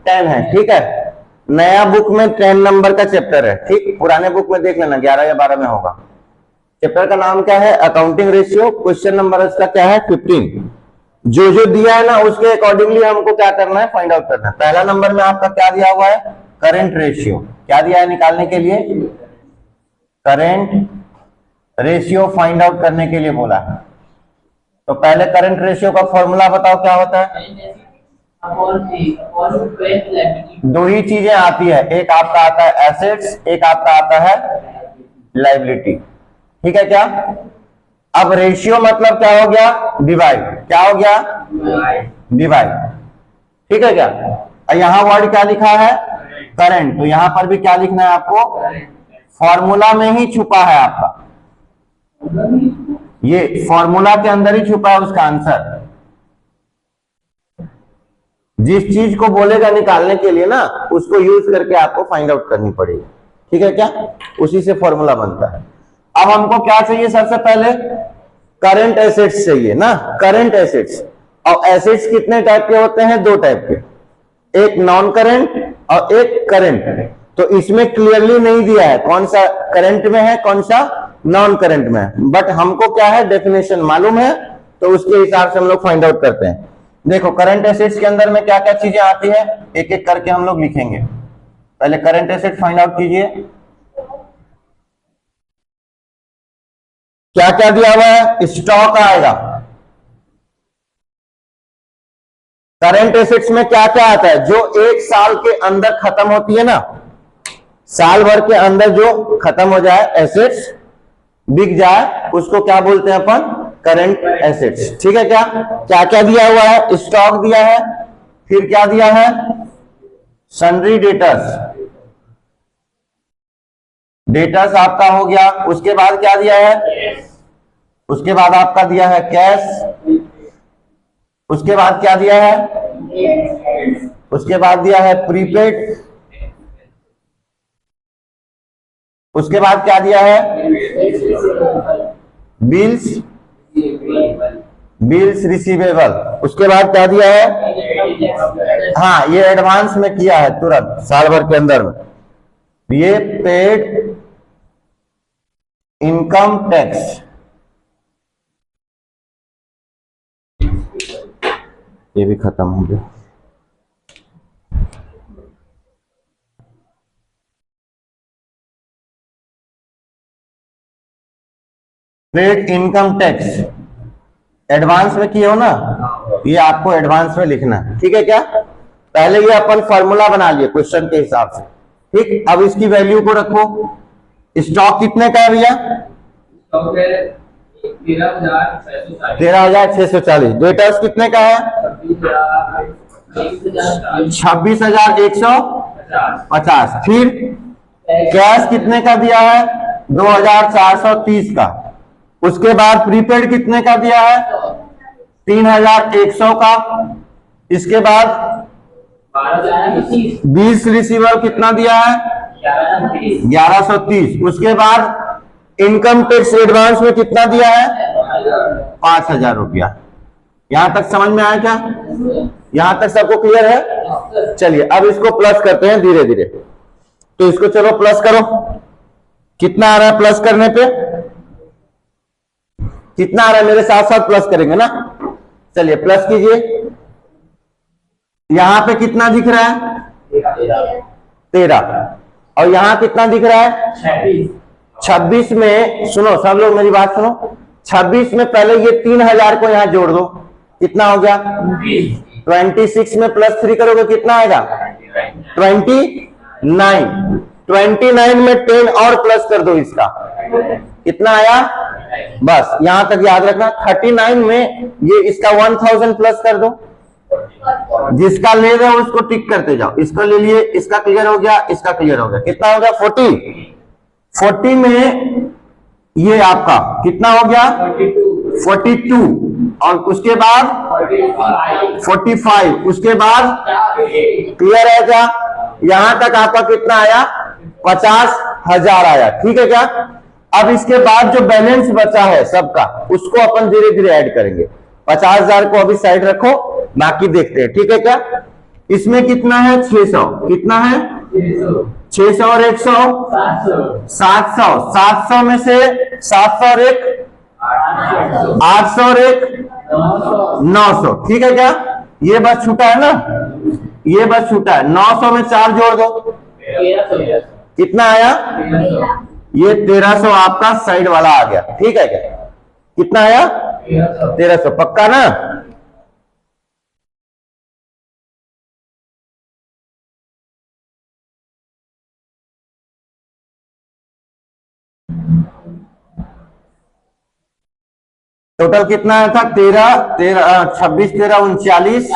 10 है, ठीक है। नया बुक में 10 नंबर का चैप्टर है, ठीक। पुराने बुक में देख लेना 11 या 12 में होगा। चैप्टर का नाम क्या है? Accounting ratio. क्वेश्चन नंबर इसका क्या है? 15। जो जो दिया है ना उसके अकॉर्डिंगली हमको क्या करना है? फाइंड आउट करना है। पहला नंबर में आपका क्या दिया हुआ है? Current ratio. क्या दिया है निकालने के लिए? करंट रेशियो फाइंड आउट करने के लिए बोला है। तो पहले करंट रेशियो का फॉर्मूला बताओ क्या होता है? दो ही चीजें आती है, एक आपका आता है एसेट्स, एक आपका आता है लायबिलिटी, ठीक है क्या? अब रेशियो मतलब क्या हो गया? डिवाइड। क्या हो गया? डिवाइड, ठीक है क्या? यहां वर्ड क्या लिखा है? करंट। तो यहां पर भी क्या लिखना है आपको? फॉर्मूला में ही छुपा है आपका, ये फॉर्मूला के अंदर ही छुपा है उसका आंसर। जिस चीज को बोलेगा निकालने के लिए ना उसको यूज करके आपको फाइंड आउट करनी पड़ेगी, ठीक है क्या? उसी से फॉर्मूला बनता है। अब हमको क्या चाहिए? सबसे पहले करंट एसेट्स चाहिए ना, करंट एसेट्स। और एसेट्स कितने टाइप के होते हैं? दो टाइप के, एक नॉन करंट और एक करंट। तो इसमें क्लियरली नहीं दिया है कौन सा करंट में है कौन सा नॉन करंट में है, बट हमको क्या है? डेफिनेशन मालूम है, तो उसके हिसाब से हम लोग फाइंड आउट करते हैं। देखो करंट एसेट्स के अंदर में क्या क्या चीजें आती है, एक एक करके हम लोग लिखेंगे। पहले करंट एसेट फाइंड आउट कीजिए। क्या क्या दिया हुआ है? स्टॉक आएगा। करंट एसेट्स में क्या क्या आता है? जो एक साल के अंदर खत्म होती है ना, साल भर के अंदर जो खत्म हो जाए, एसेट्स बिक जाए, उसको क्या बोलते हैं अपन? करंट एसेट्स, ठीक है क्या? क्या क्या दिया हुआ है? स्टॉक दिया है, फिर क्या दिया है? सन्ड्री डेटर्स, डेटर्स आपका हो गया। उसके बाद क्या दिया है? उसके बाद आपका दिया है कैश। उसके बाद क्या दिया है? उसके बाद दिया है प्रीपेड। उसके बाद क्या दिया है? Bills, bills receivable. उसके बाद क्या दिया है? हाँ, ये एडवांस में किया है तुरंत साल भर के अंदर में। ये पेड इनकम टैक्स, ये भी खत्म हो गया। पेड इनकम टैक्स एडवांस में किए हो ना, ये आपको एडवांस में लिखना है, ठीक है क्या? पहले ये अपन फॉर्मूला बना लिए क्वेश्चन के हिसाब से, ठीक। अब इसकी वैल्यू को रखो। स्टॉक कितने का है भैया? 13,640। डेटर्स कितने का है? 26,150। फिर कैश कितने का दिया है? 2,430 का। उसके बाद प्रीपेड कितने का दिया है? 3,100 का। इसके बाद 20 रिसीवर कितना दिया है? 1130। उसके बाद इनकम टैक्स एडवांस में कितना दिया है? 5,000 रुपया। यहां तक समझ में आया क्या? यहां तक सबको क्लियर है? चलिए अब इसको प्लस करते हैं धीरे धीरे। तो इसको चलो प्लस करो। कितना आ रहा है प्लस करने पे? कितना आ रहा है? मेरे साथ साथ प्लस करेंगे ना। चलिए प्लस कीजिए। यहां पे कितना दिख रहा है? 13। और यहां कितना दिख रहा है? 26 में सुनो सब लोग मेरी बात सुनो। 26 में पहले ये 3,000 को यहां जोड़ दो। कितना हो गया? 26 में प्लस 3 करोगे कितना आएगा? 29। 29 में 10 और प्लस कर दो इसका। कितना आया? बस यहां तक याद रखना। 39 में ये इसका 1000 प्लस कर दो। जिसका ले रहे हो उसको टिक करते जाओ। इसको ले लिए, इसका क्लियर हो गया, इसका क्लियर हो गया। कितना हो गया? 40 में ये आपका कितना हो गया? 42। और उसके बाद 45। उसके बाद क्लियर है क्या? यहां तक आपका कितना आया? 50,000 आया, ठीक है क्या? अब इसके बाद जो बैलेंस बचा है सबका उसको अपन धीरे धीरे ऐड करेंगे। 50,000 को अभी साइड रखो, बाकी देखते हैं, ठीक है क्या? इसमें कितना है 600, कितना है 600 और 100 700, 700 में से 700 और 1 800 और 1 900, ठीक है क्या? ये बस छूटा है ना, ये बस छूटा है। 900 में 4 जोड़ दो, कितना आया? ये 1300 आपका साइड वाला आ गया, ठीक है क्या? कितना आया? 1300, पक्का ना? टोटल कितना आया था? 26 13 39,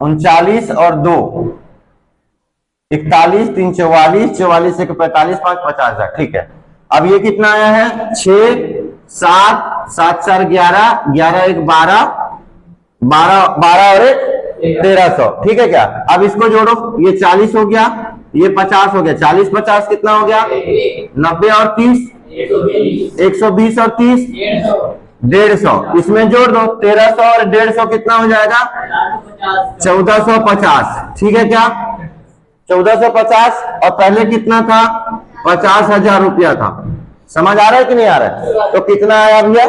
39 और 2 41, 3 44, 44 1 45, 5 50,000, ठीक है। अब ये कितना आया है? 6 7 7 4 11, 11 1 12, 12 12 और 1 1300, ठीक है क्या? अब इसको जोड़ो, ये 40 हो गया, ये 50 हो गया, 40 50 कितना हो गया? 90 और 30 120 और 30 150, इसमें जोड़ दो 1300 और 150 कितना हो जाएगा? 1450, ठीक है क्या? 1450, और पहले कितना था? 50,000 रुपया था। समझ आ रहा है कि नहीं आ रहा है? तो कितना आया भैया?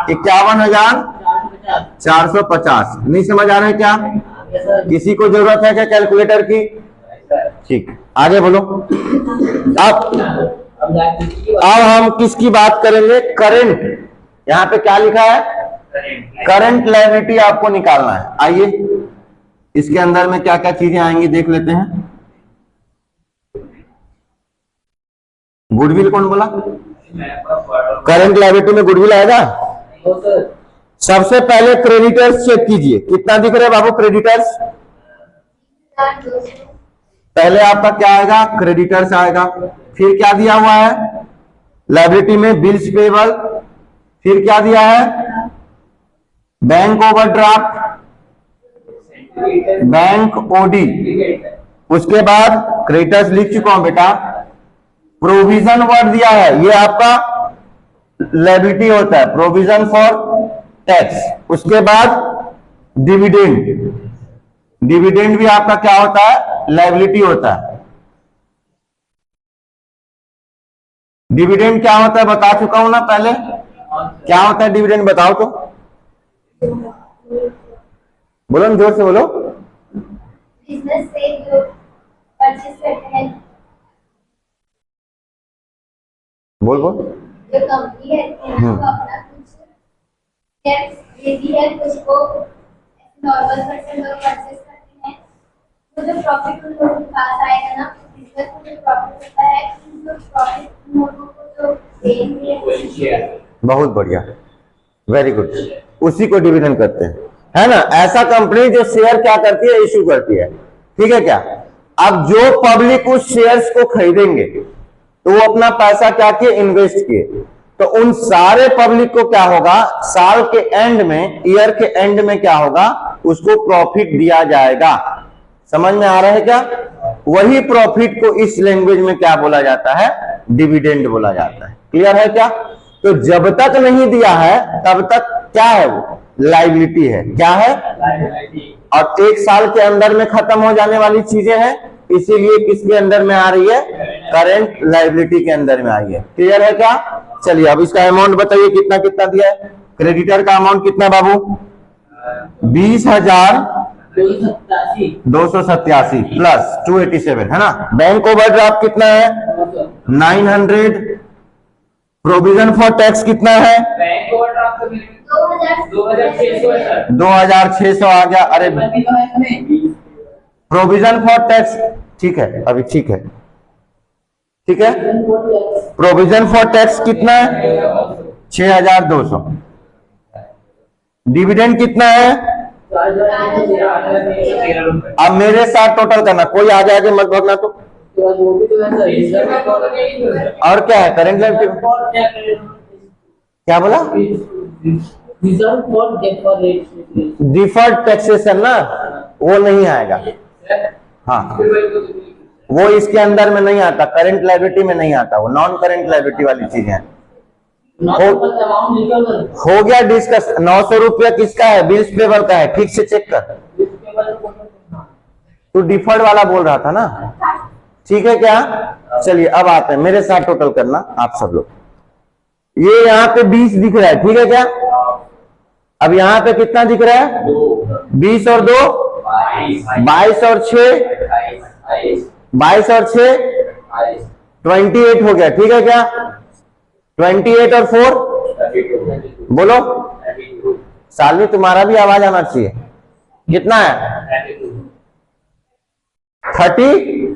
51,450। नहीं समझ आ रहा है क्या? किसी को जरूरत है क्या कैलकुलेटर की? ठीक, आगे बोलो। अब हम किसकी बात करेंगे? करंट। यहां पे क्या लिखा है? करंट लायबिलिटी आपको निकालना है। आइए इसके अंदर में क्या क्या चीजें आएंगी देख लेते हैं। गुडविल कौन बोला? करंट लायबिलिटी में गुडविल आएगा? सबसे पहले क्रेडिटर्स चेक कीजिए, कितना दिख रहा है बाबू क्रेडिटर्स? पहले आपका क्या आएगा? क्रेडिटर्स आएगा। फिर क्या दिया हुआ है लायबिलिटी में? Bills payable. फिर क्या दिया है? Bank overdraft, bank OD. उसके बाद क्रेडिटर्स लिख चुका हूं बेटा। प्रोविजन वर्ड दिया है, ये आपका लायबिलिटी होता है, प्रोविजन फॉर टैक्स। उसके बाद डिविडेंड, डिविडेंड भी आपका क्या होता है? लायबिलिटी होता है। डिविडेंड क्या होता है बता चुका हूं ना पहले। क्या होता है डिविडेंड बताओ तो, बोलो ना, जोर से बोलो। बिजनेस से जो परचेज करते हैं, बोल बोल। जो कंपनी है वो अपना कुछ टैक्स देती है, कुछ को नॉर्मल पर्सन लोग परचेज करते हैं, तो जो प्रॉफिट उन लोगों के पास आएगा ना, बिजनेस को जो प्रॉफिट होता है, जो प्रॉफिट उन लोगों को जो देंगे। बहुत बढ़िया, वेरी गुड, उसी को डिविडेंड करते हैं, है ना। ऐसा कंपनी जो शेयर क्या करती है? इश्यू करती है, ठीक है क्या। अब जो पब्लिक उस शेयर्स को खरीदेंगे तो वो अपना पैसा क्या किए? इन्वेस्ट किए। तो उन सारे पब्लिक को क्या होगा? साल के एंड में, ईयर के एंड में क्या होगा? उसको प्रॉफिट दिया जाएगा। समझ में आ रहा है क्या? वही प्रॉफिट को इस लैंग्वेज में क्या बोला जाता है? डिविडेंड बोला जाता है। क्लियर है क्या? तो जब तक नहीं दिया है तब तक क्या है? वो लायबिलिटी है। क्या है? और 1 साल के अंदर में खत्म हो जाने वाली चीजें हैं, इसीलिए किसके अंदर में आ रही है? करंट लायबिलिटी के अंदर में आई है। क्लियर है क्या? चलिए अब इसका अमाउंट बताइए, कितना कितना दिया है? क्रेडिटर का अमाउंट कितना बाबू? 20,287 प्लस 287, है ना। बैंक ओवरड्राफ्ट कितना है? 900। प्रोविजन फॉर टैक्स कितना है? बैंक ओवरड्राफ्ट 2,600 आ गया। अरे प्रोविजन फॉर टैक्स, ठीक है, अभी ठीक है, ठीक है। प्रोविजन फॉर टैक्स कितना है? 6,200। डिविडेंड कितना है? अब मेरे साथ टोटल करना, कोई आगे आगे मत भागना। तो और क्या है? करेंट लायबिलिटी क्या बोला? डिफर्ड टैक्सेशन ना, वो नहीं आएगा। हाँ, वो इसके अंदर में नहीं आता, करंट लायबिलिटी में नहीं आता, वो नॉन करंट लायबिलिटी वाली चीजें हैं। हो गया डिस्कस। 900 रुपया किसका है? बिल्स पेबल का है। ठीक से चेक कर। तू डिफर्ड वाला बोल रहा था ना? ठीक है क्या? चलिए अब आते हैं, मेरे साथ टोटल करना आप सब लोग। ये यहाँ पे 20 दिख रहा है, ठीक है क्या? अब यहाँ पे कितना दिख रहा है? 20 और 2 22 और 6 22 और 6 28 हो गया, ठीक है क्या? 28 और 4 बोलो। सालवी तुम्हारा भी आवाज आना चाहिए। कितना है? 30।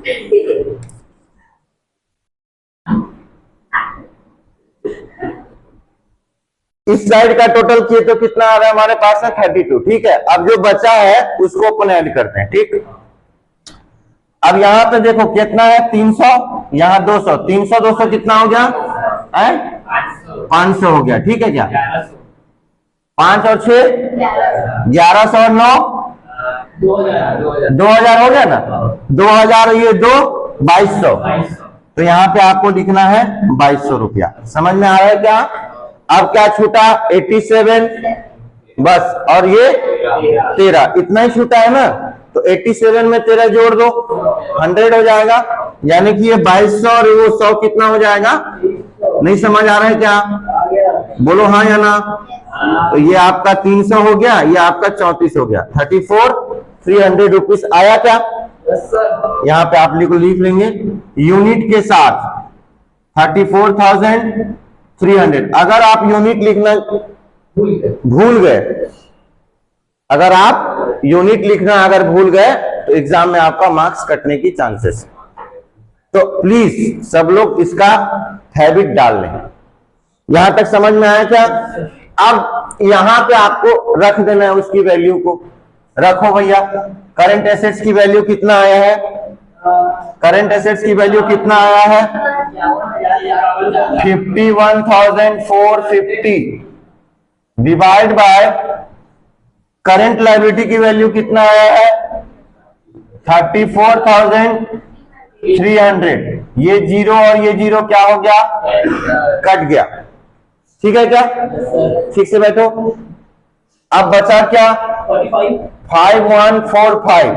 इस साइड का टोटल किए तो कितना आ रहा है हमारे पास है? 32। ठीक है, अब जो बचा है उसको अपन ऐड करते हैं। ठीक, अब यहां पे देखो कितना है? 300, यहाँ 200। 300 200 कितना हो गया? 500 हो गया, ठीक है क्या? 5 और 6 1100 और 9 2000 हो गया ना? 2000 ये 2 2200। तो यहाँ पे आपको लिखना है 2200 रुपया। समझ में आ रहा है क्या? अब क्या छूटा? 87 बस, और ये 13, इतना ही छूटा है ना? तो 87 में 13 जोड़ दो, 100 हो जाएगा। यानी कि ये 2200 और वो 100 कितना हो जाएगा? नहीं समझ आ रहा है क्या? बोलो हाँ या ना। तो ये आपका 300 हो गया, ये आपका 34 हो गया। 34,300 रुपीज आया क्या? यहाँ पे आप लिख लेंगे यूनिट के साथ 34,300। अगर आप यूनिट लिखना भूल गए, अगर आप यूनिट लिखना अगर भूल गए तो एग्जाम में आपका मार्क्स कटने की चांसेस है। तो प्लीज सब लोग इसका हैबिट डाल लें। यहां तक समझ में आया क्या? अब यहां पे आपको रख देना है उसकी वैल्यू को। रखो भैया। करंट एसेट्स की वैल्यू कितना आया है? करंट एसेट्स की वैल्यू कितना आया है? 51,450 डिवाइड बाय करंट लायबिलिटी की वैल्यू कितना आया है? 34,300। ये 0 और ये 0 क्या हो गया? कट गया। ठीक है क्या? ठीक से बैठो। अब बचा क्या? 5145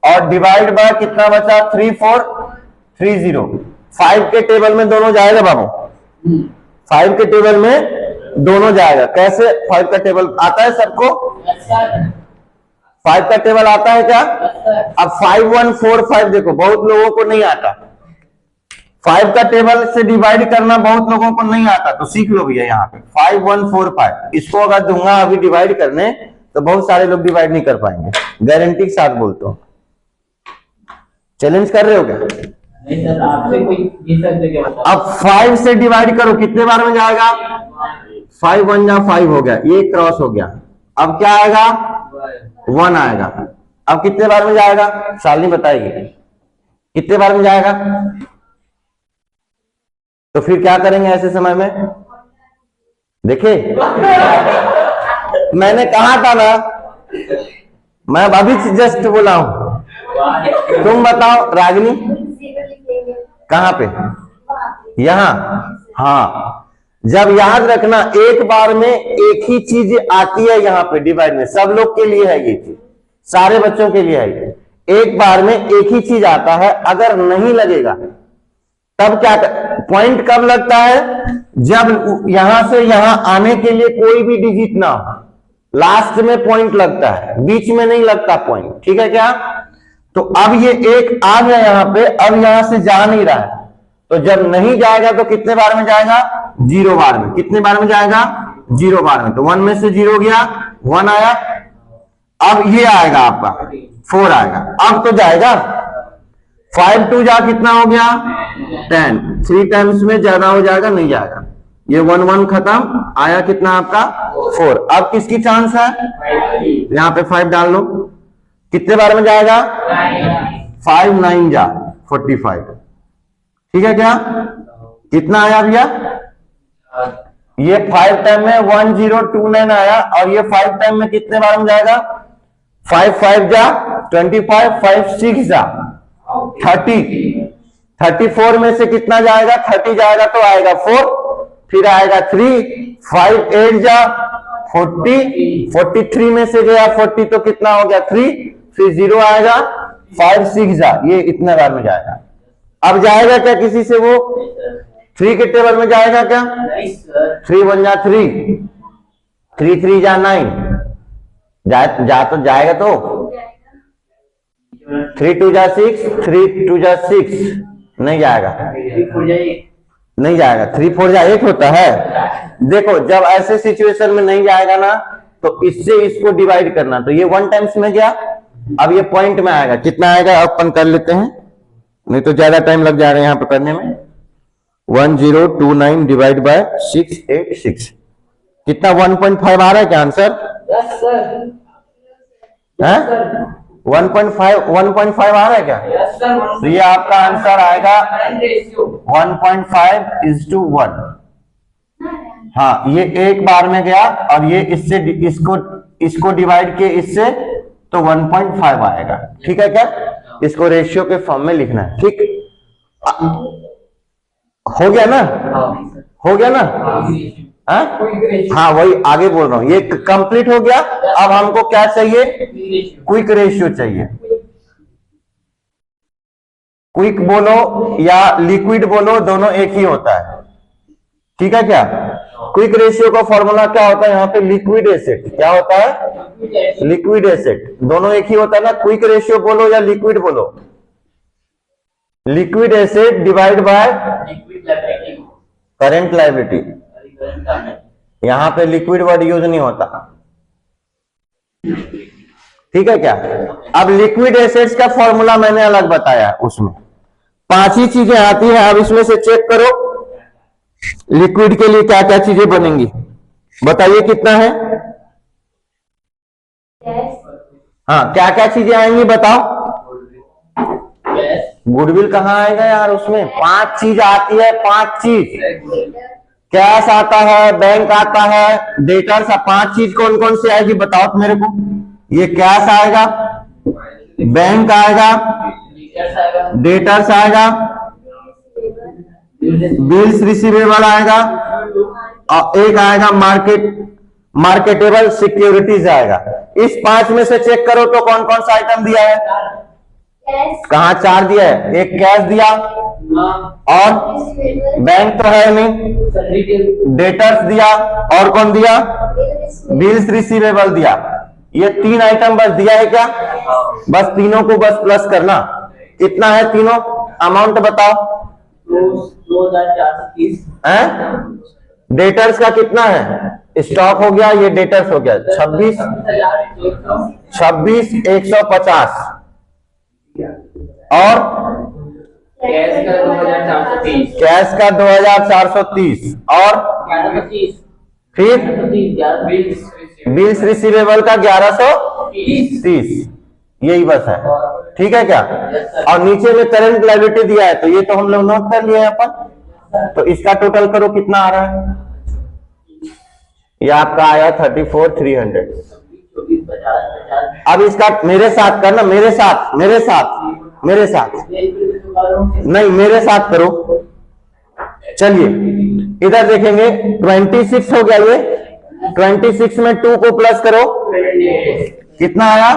और डिवाइड बाय कितना बचा? 3430। 5 के टेबल में दोनों जाएगा बाबू। 5 के टेबल में दोनों जाएगा। कैसे? 5 का टेबल आता है सबको? 5 का टेबल आता है क्या? अब 5145 देखो, बहुत लोगों को नहीं आता। 5 का टेबल से डिवाइड करना बहुत लोगों को नहीं आता, तो सीख लो भैया। यहाँ पे 5145 इसको अगर दूंगा अभी डिवाइड करने तो बहुत सारे लोग डिवाइड नहीं कर पाएंगे, गारंटी के साथ बोलता हूँ। चैलेंज कर रहे हो क्या? नहीं सर, आपसे कोई ये सकते क्या? अब 5 से डिवाइड करो, कितने बार में जाएगा? 5 1 जा 5 हो गया, ये क्रॉस हो गया। अब क्या आएगा? 1 आएगा। अब कितने बार में जाएगा? शालिनी बताएगी कितने बार में जाएगा? तो फिर क्या करेंगे ऐसे समय में? देखिए मैंने कहा था ना, मैं अभी जस्ट बोला हूं। तुम बताओ रागिनी, कहां पे? यहां। हाँ, जब याद रखना एक बार में एक ही चीज आती है यहाँ पे डिवाइड में, सब लोग के लिए है ये चीज, सारे बच्चों के लिए है ये। एक बार में एक ही चीज आता है, अगर नहीं लगेगा तब क्या पॉइंट कब लगता है? जब यहां से यहां आने के लिए कोई भी डिजिट ना हो, लास्ट में पॉइंट लगता है, बीच में नहीं लगता पॉइंट। ठीक है क्या? तो अब ये एक आ गया यहाँ पे, अब यहां से जा नहीं रहा है, तो जब नहीं जाएगा तो कितने बार में जाएगा? 0 बार में। कितने बार में जाएगा? 0 बार में। तो 1 में से 0 गया, 1 आया। अब ये आएगा आपका 4 आएगा। अब तो जाएगा। 5 2 जा कितना हो गया? 10। 3 टाइम्स में ज्यादा हो जाएगा, नहीं जाएगा। ये 1 1 खत्म, आया कितना आपका? 4। अब किसकी चांस है? यहाँ पे 5 डाल लो, कितने बार में जाएगा? 5 9 जा 45। ठीक है क्या? कितना आया भैया? ये 5 टाइम में 1029 आया, और ये 5 टाइम में कितने बार में जाएगा? 5 5 जा 25, 5 6 जा 30। 34 में से कितना जाएगा? 30 जाएगा तो आएगा 4, फिर आएगा 3, 5 8 जा 40, 43 में से गया 40 तो कितना हो गया 3, फिर 0 आएगा 5 6 जा, ये इतने बार में जाएगा। अब जाएगा क्या किसी से वो 3 के टेबल में जाएगा क्या? नहीं सर। 3 1 जा 3, 3 3 जा 9, जा तो जाएगा तो 3 2 जा 6, 3 2 जा 6, नहीं जाएगा, नहीं जाएगा। 3 4 जा 8 होता है। देखो जब ऐसे सिचुएशन में नहीं जाएगा ना तो इससे इसको डिवाइड करना, तो ये 1 टाइम्स में गया, अब ये पॉइंट में आएगा, कितना आएगा अपन कर लेते हैं, नहीं तो ज्यादा टाइम लग जाएगा यहां पर करने में। 1029 डिवाइड बाय 686 कितना 1.5 आ रहा है क्या आंसर? Yes sir. है 1.5 आ रहा है क्या? Yes sir. तो ये आपका आंसर आएगा 1.5:1। हाँ ये एक बार में गया और ये इससे इसको डिवाइड किए इससे तो 1.5 आएगा। ठीक है क्या? इसको रेशियो के फॉर्म में लिखना है। ठीक हो गया ना? हो गया ना? हाँ वही आगे बोल रहा हूं, ये कंप्लीट हो गया। अब हमको क्या चाहिए? क्विक रेशियो चाहिए। क्विक बोलो या लिक्विड बोलो, दोनों एक ही होता है। ठीक है क्या? क्विक रेशियो का फॉर्मूला क्या होता है यहाँ पे? Liquid acid. क्या होता है? Liquid acid. दोनों एक ही होता है ना, क्विक रेशियो बोलो या लिक्विड बोलो। Liquid acid divide by current liability. यहां पे लिक्विड वर्ड यूज नहीं होता। ठीक है क्या? अब लिक्विड एसिड्स का फॉर्मूला मैंने अलग बताया, उसमें 5 ही चीजें आती हैं। अब इसमें से चेक करो लिक्विड के लिए क्या क्या चीजें बनेंगी, बताइए कितना है? हाँ क्या क्या चीजें आएंगी बताओ? गुडविल कहाँ आएगा यार? उसमें 5 चीज आती है, 5 चीज। कैश आता है, बैंक आता है, डेटर्स। 5 चीज कौन कौन सी आएगी बताओ तो मेरे को। ये कैश आएगा, बैंक आएगा, डेटर्स आएगा, बिल्स रिसीवेबल आएगा और एक आएगा मार्केटेबल सिक्योरिटीज आएगा। इस 5 में से चेक करो तो कौन कौन सा आइटम दिया है? कहाँ 4 दिया है? एक कैश दिया और बैंक तो है नहीं, डेटर्स दिया और कौन दिया? बिल्स रिसीवेबल दिया। ये 3 आइटम बस दिया है क्या? बस तीनों को बस प्लस करना। कितना है तीनों? अमाउंट बताओ। 2430 है। डेटर्स का कितना है? स्टॉक हो गया, ये डेटर्स हो गया 26,150 और कैश का 2430 और फिर बिल्स रिसीवेबल का 1130। यही बस है। ठीक है क्या? और नीचे में करंट लायबिलिटी दिया है तो ये तो हम लोग नोट कर लिए अपन। तो इसका टोटल करो कितना आ रहा है? ये आपका आया 34,300। अब इसका मेरे साथ करना, मेरे साथ नहीं, मेरे साथ करो। चलिए इधर देखेंगे 26 हो गया। ये 26 में 2 को प्लस करो, कितना आया?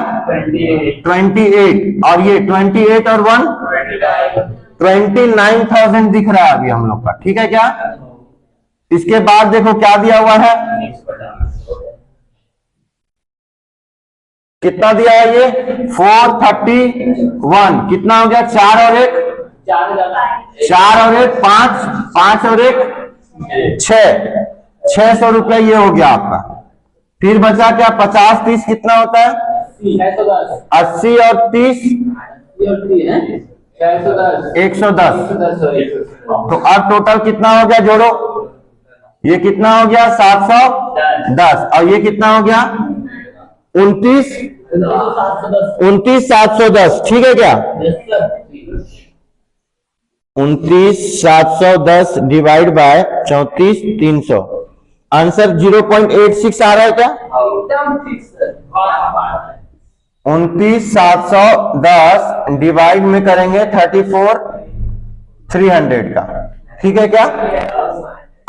28 और ये 28 और 1 29,000 दिख रहा है अभी हम लोग का। ठीक है क्या? इसके बाद देखो क्या दिया हुआ है, कितना दिया है? ये 431। कितना हो गया? 4 और 1 5, 5 और 1 6, 600 रुपए ये हो गया आपका। फिर बचा क्या? 50 30 कितना होता है? 80 और 30 110। तो अब टोटल कितना हो गया? जोड़ो, ये कितना हो गया? 710 और ये कितना हो गया? 29,710। ठीक है क्या? 29,710 डिवाइड बाय 34,300, आंसर 0.86 आ रहा है क्या? 29,710 डिवाइड में करेंगे 34,300 का। ठीक है क्या?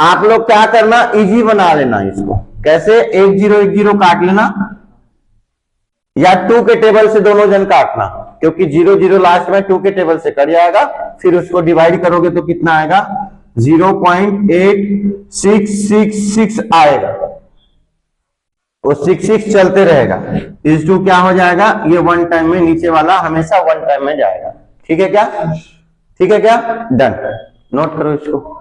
आप लोग क्या करना, इजी बना लेना इसको। कैसे? 1 0 काट लेना, या 2 के टेबल से दोनों जन काटना, क्योंकि 0 0 लास्ट में 2 के टेबल से कट जाएगा। फिर उसको डिवाइड करोगे तो कितना आएगा? 0.8666 आएगा। वो 6 चलते रहेगा। इस 2 क्या हो जाएगा? ये 1 टाइम में, नीचे वाला हमेशा 1 टाइम में जाएगा। ठीक है क्या? ठीक है क्या? डन। नोट करो इसको।